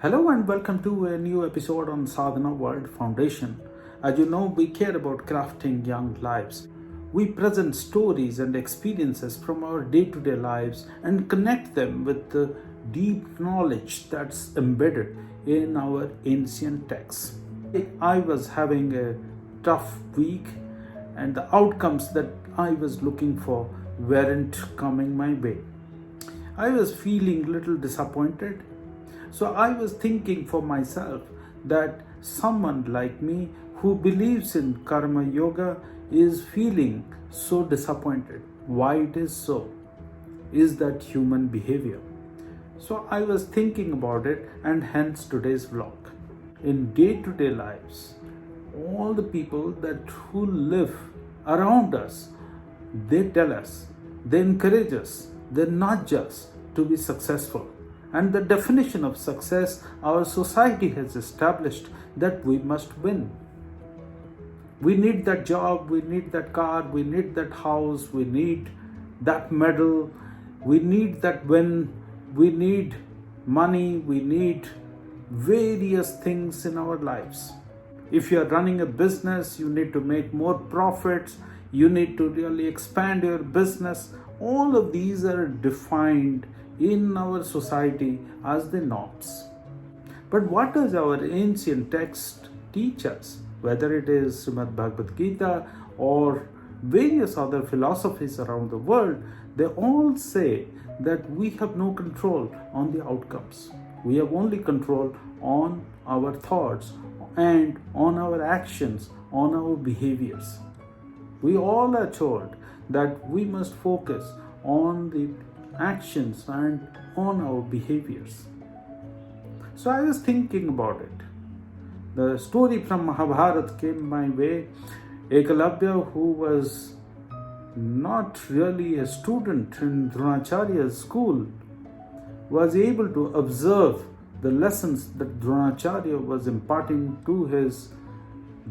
Hello and welcome to a new episode on Sadhana World Foundation. As you know, we care about crafting young lives. We present stories and experiences from our day to day lives and connect them with the deep knowledge that's embedded in our ancient texts. I was having a tough week, and the outcomes that I was looking for weren't coming my way. I was feeling a little disappointed. So I was thinking for myself that someone like me who believes in karma yoga is feeling so disappointed. Why it is so? Is that human behavior? So I was thinking about it, and hence today's vlog. In day-to-day lives, all the people that who live around us, they tell us, they encourage us, they nudge us to be successful. And the definition of success our society has established that we must win. We need that job, we need that car, we need that house, we need that medal, we need that win, we need money, we need various things in our lives. If you are running a business, you need to make more profits, you need to really expand your business. All of these are defined in our society as the norms. But what does our ancient text teach us? Whether it is Srimad Bhagavad Gita or various other philosophies around the world, they all say that we have no control on the outcomes. We have only control on our thoughts and on our actions, on our behaviors. We all are told that we must focus on the actions and on our behaviors. So I was thinking about it. The story from Mahabharata came my way. Ekalavya, who was not really a student in Dronacharya's school, was able to observe the lessons that Dronacharya was imparting to his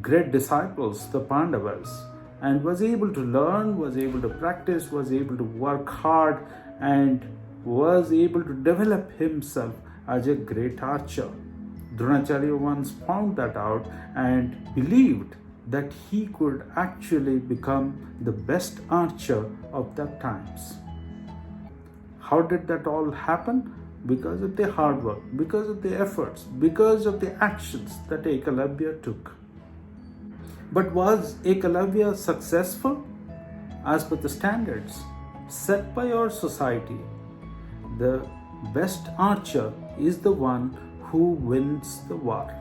great disciples, the Pandavas, and was able to learn, was able to practice, was able to work hard, and was able to develop himself as a great archer. Dronacharya once found that out and believed that he could actually become the best archer of that times. How did that all happen? Because of the hard work, because of the efforts, because of the actions that Ekalavya took. But was Ekalavya successful? As per the standards set by our society, the best archer is the one who wins the war.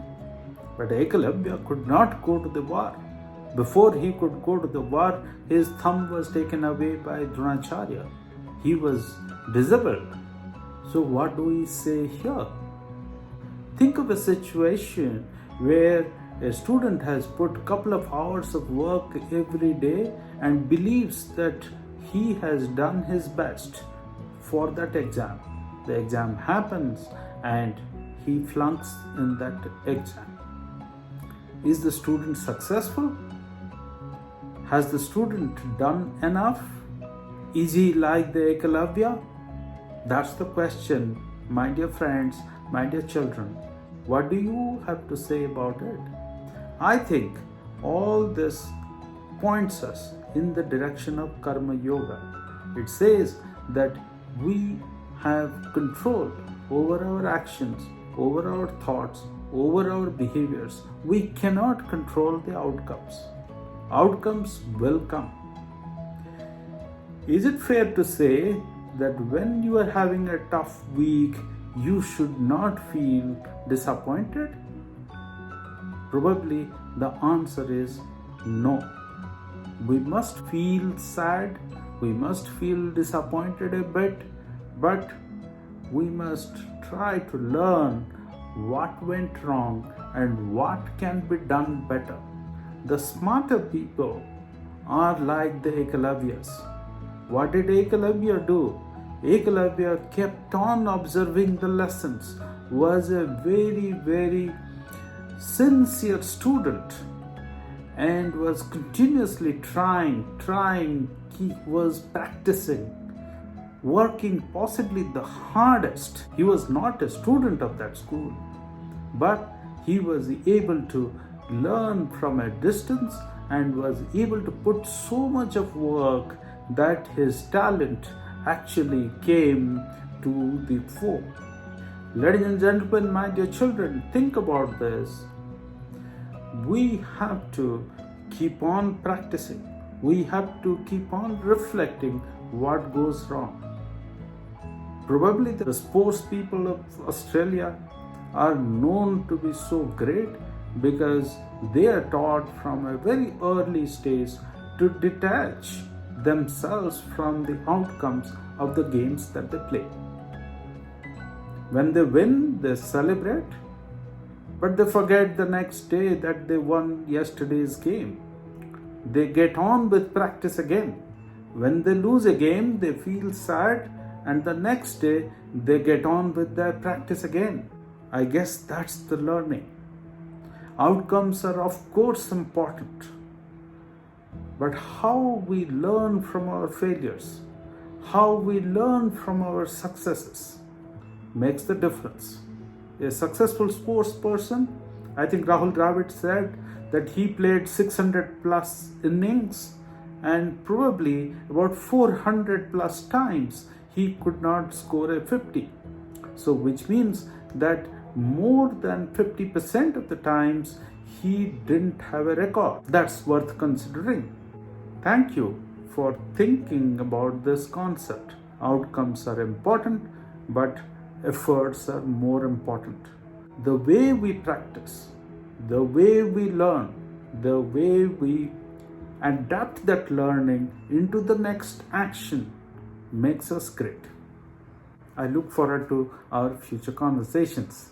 But Ekalavya could not go to the war. Before he could go to the war, his thumb was taken away by Dronacharya. He was disabled. So what do we say here? Think of a situation where a student has put a couple of hours of work every day and believes that he has done his best for that exam. The exam happens and he flunks in that exam. Is the student successful? Has the student done enough? Is he like the Ekalavya? That's the question, my dear friends, my dear children. What do you have to say about it? I think all this points us in the direction of karma yoga. It says that we have control over our actions, over our thoughts, over our behaviors. We cannot control the outcomes. Outcomes will come. Is it fair to say that when you are having a tough week, you should not feel disappointed? Probably the answer is no. We must feel sad, we must feel disappointed a bit, but we must try to learn what went wrong and what can be done better. The smarter people are like the Ekalavyas. What did Ekalavya do? Ekalavya kept on observing the lessons, was a very, very sincere student and was continuously trying, he was practicing, working possibly the hardest. He was not a student of that school. but he was able to learn from a distance and was able to put so much of work that his talent actually came to the fore. Ladies and gentlemen, my dear children, think about this. We have to keep on practicing. We have to keep on reflecting what goes wrong. Probably the sports people of Australia are known to be so great because they are taught from a very early stage to detach themselves from the outcomes of the games that they play. When they win, they celebrate, but they forget the next day that they won yesterday's game. They get on with practice again. When they lose a game, they feel sad, and the next day they get on with their practice again. I guess that's the learning. Outcomes are, of course, important, but how we learn from our failures, how we learn from our successes makes the difference. A successful sports person, I think Rahul Dravid said that he played 600 plus innings and probably about 400 plus times he could not score a 50. So which means that more than 50% of the times he didn't have a record. That's worth considering. Thank you for thinking about this concept. Outcomes are important, but efforts are more important. The way we practice, the way we learn, the way we adapt that learning into the next action makes us great. I look forward to our future conversations.